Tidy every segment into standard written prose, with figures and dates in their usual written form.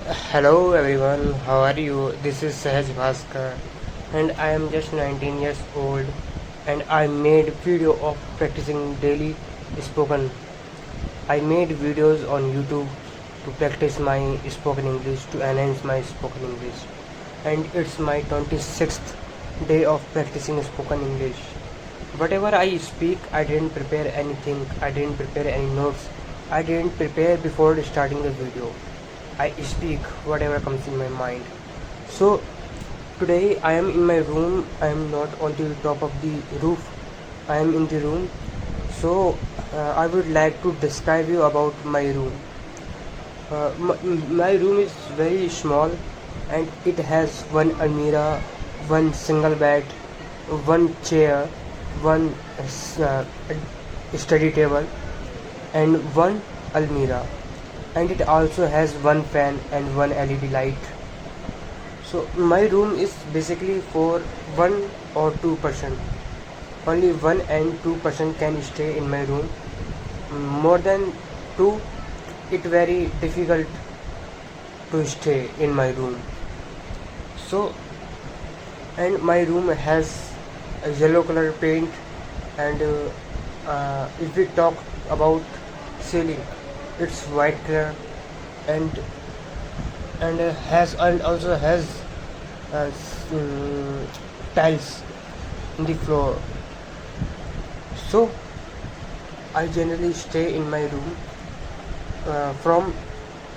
Hello everyone, how are you? This is Sahaj Bhaskar and I am just 19 years old and I made video of practicing daily spoken. I made videos on YouTube to practice my spoken English, to enhance my spoken English. And it's my 26th day of practicing spoken English. Whatever I speak, I didn't prepare anything, I didn't prepare any notes, I didn't prepare before starting the video. I speak whatever comes in my mind. So today I am in my room. I am not on the top of the roof. I am in the room. So I would like to describe you about my room. My room is very small, and it has one almirah, one single bed, one chair, one uh, study table, and one almirah, and it also has one fan and one LED light. So my room is basically for 1 or 2%. Only 1 and 2% can stay in my room. More than 2, it very difficult to stay in my room. So, and my room has a yellow color paint, and if we talk about ceiling, it's white color, and also has uh, tiles in the floor. So I generally stay in my room from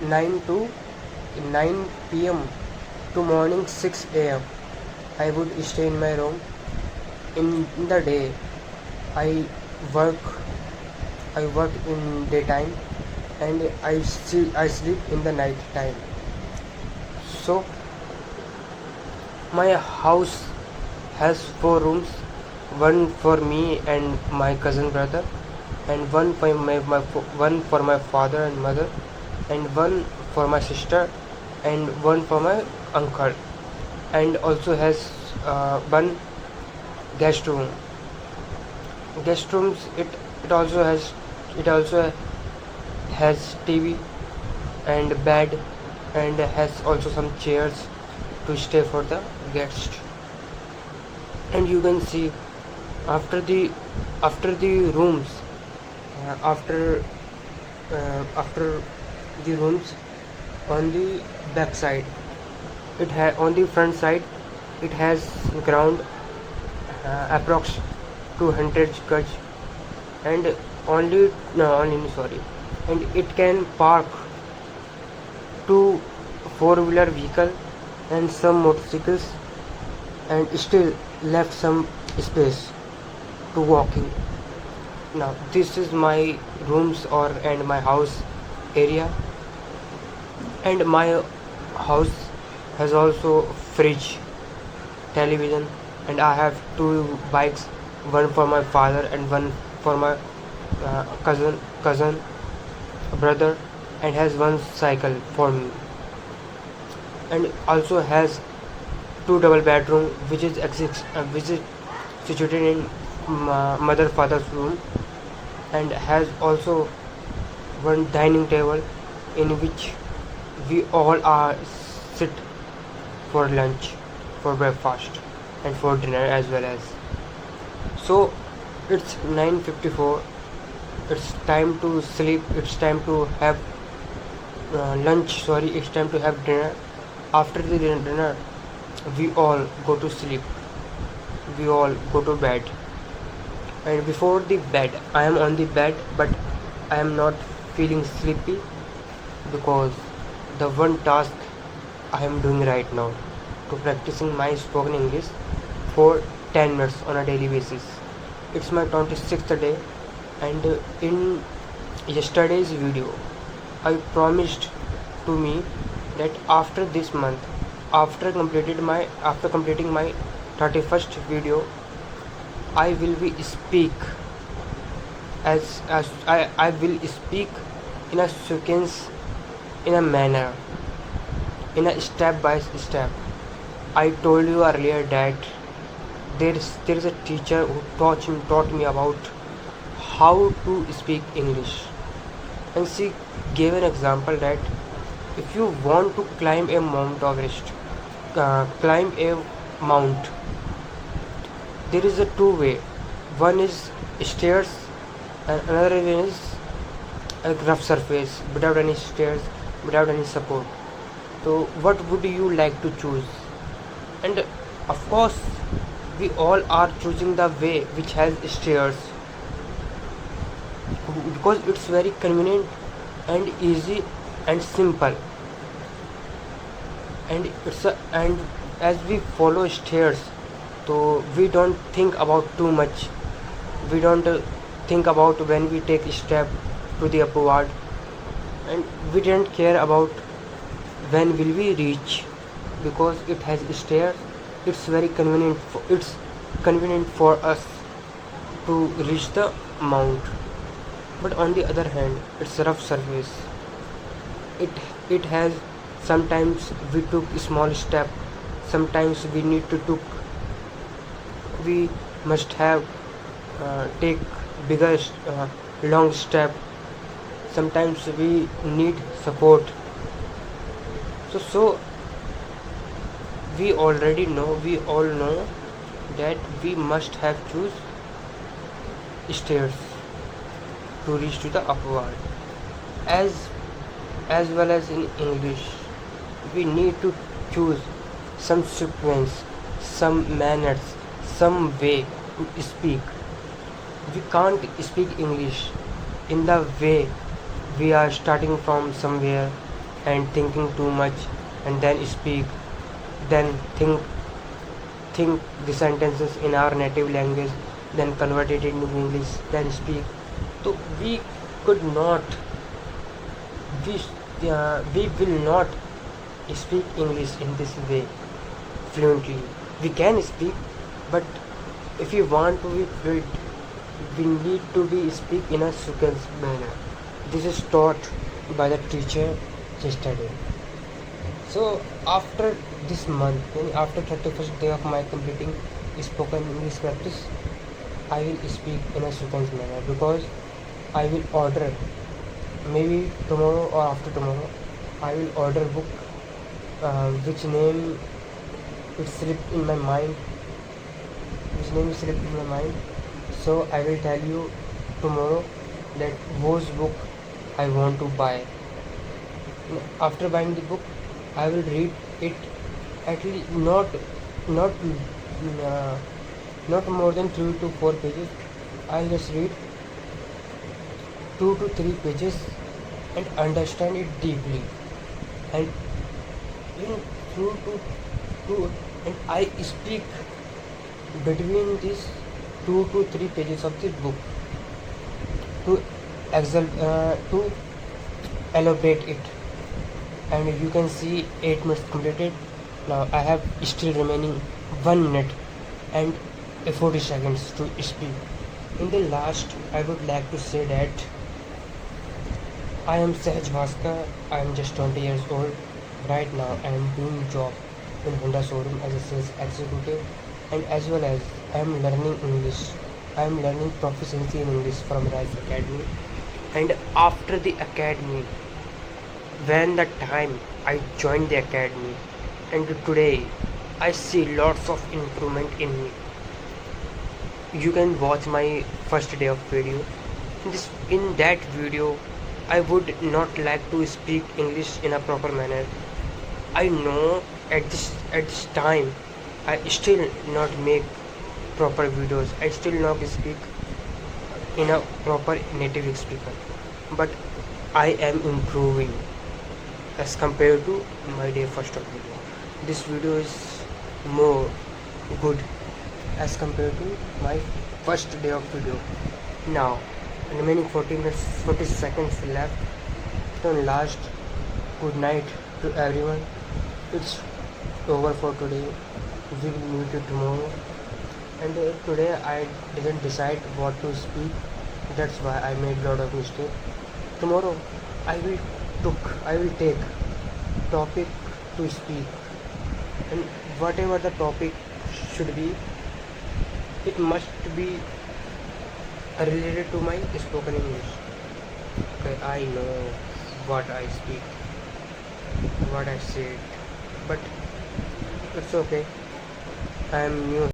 9 to 9 p.m. to morning 6 a.m. I would stay in my room. In the day, I work. I work in daytime, and I sleep in the night time. So my house has 4 rooms, one for me and my cousin brother, and one for my father and mother, and one for my sister, and one for my uncle, and also has one guest room. Guest rooms, it also has TV and bed, and has also some chairs to stay for the guest. And you can see after the rooms, after the rooms, on the back side, on the front side, it has ground approx 200 gauge, and only sorry, and it can park 2 4-wheeler vehicle and some motorcycles, and still left some space to walking. Now this is my rooms and my house area, and my house has also fridge, television, and I have 2 bikes, one for my father and one for my cousin brother, and has one cycle for me, and also has 2 double bedroom, which is situated in mother father's room, and has also one dining table in which we all are sit for lunch, for breakfast, and for dinner as well as. So it's 9:54. It's time to sleep. It's time to have lunch. Sorry, it's time to have dinner. After the dinner, we all go to sleep. We all go to bed. And before the bed, I am on the bed, but I am not feeling sleepy, because the one task I am doing right now, to practicing my spoken English for 10 minutes on a daily basis. It's my 26th day, and in yesterday's video, I promised to me that after this month, after completing my 31st video, I will be speak as I will speak in a sequence, in a manner, in a step by step. I told you earlier that there is a teacher who taught me about how to speak English, and she gave an example that if you want to climb a Mount Everest, climb a mount, there is a two way. One is stairs, and another one is a rough surface without any stairs, without any support. So, what would you like to choose? And of course, we all are choosing the way which has stairs because it's very convenient and easy and simple. And as we follow stairs, so we don't think about too much. We don't think about when we take a step to the upward, and we don't care about when will we reach because it has stairs. It's convenient for us to reach the mount. But on the other hand, it's a rough surface. It has, sometimes we took a small step, sometimes we must have take bigger long step, sometimes we need support. So we all know that we must have choose stairs to reach to the upward. As as well as in English, we need to choose some sequence, some manners, some way to speak. We can't speak English in the way we are starting from somewhere and thinking too much and then speak, then think the sentences in our native language, then convert it into English, then speak. So could not we we will not speak English in this way fluently. We can speak, but if you want to be fluent, we need to be speak in a sequence manner. This is taught by the teacher yesterday. So after this month, after 31st day of my completing spoken English practice, I will speak in a sequence manner because I will order, maybe tomorrow or after tomorrow, I will order book which name it slipped in my mind, which name is slipped in my mind. So I will tell you tomorrow that whose book I want to buy. After buying the book, I will read it at least not uh, not more than 3 to 4 pages. I'll just read 2 to 3 pages and understand it deeply. And in through to and I speak between these 2 to 3 pages of this book to to elaborate it. And you can see 8 minutes completed. Now I have still remaining 1 minute and 40 seconds to speak. In the last, I would like to say that I am Sahaj Bhaskar. I am just 20 years old. Right now I am doing job in Honda showroom as a sales executive, and as well as I am learning English. I am learning proficiency in English from Rise Academy. And after the academy, when the time I joined the academy, and today I see lots of improvement in me. You can watch my first day of video. In that video, I would not like to speak English in a proper manner. I know at this time I still not make proper videos. I still not speak in a proper native speaker. But I am improving as compared to my day first of video. This video is more good as compared to my first day of video. Now remaining 40 minutes 40 seconds left. So last, good night to everyone. It's over for today. We will meet you tomorrow. And today I didn't decide what to speak. That's why I made a lot of mistakes. Tomorrow I will take topic to speak, and whatever the topic should be, it must be related to my spoken English. Okay, I know what I speak. what I said, but it's okay. I am new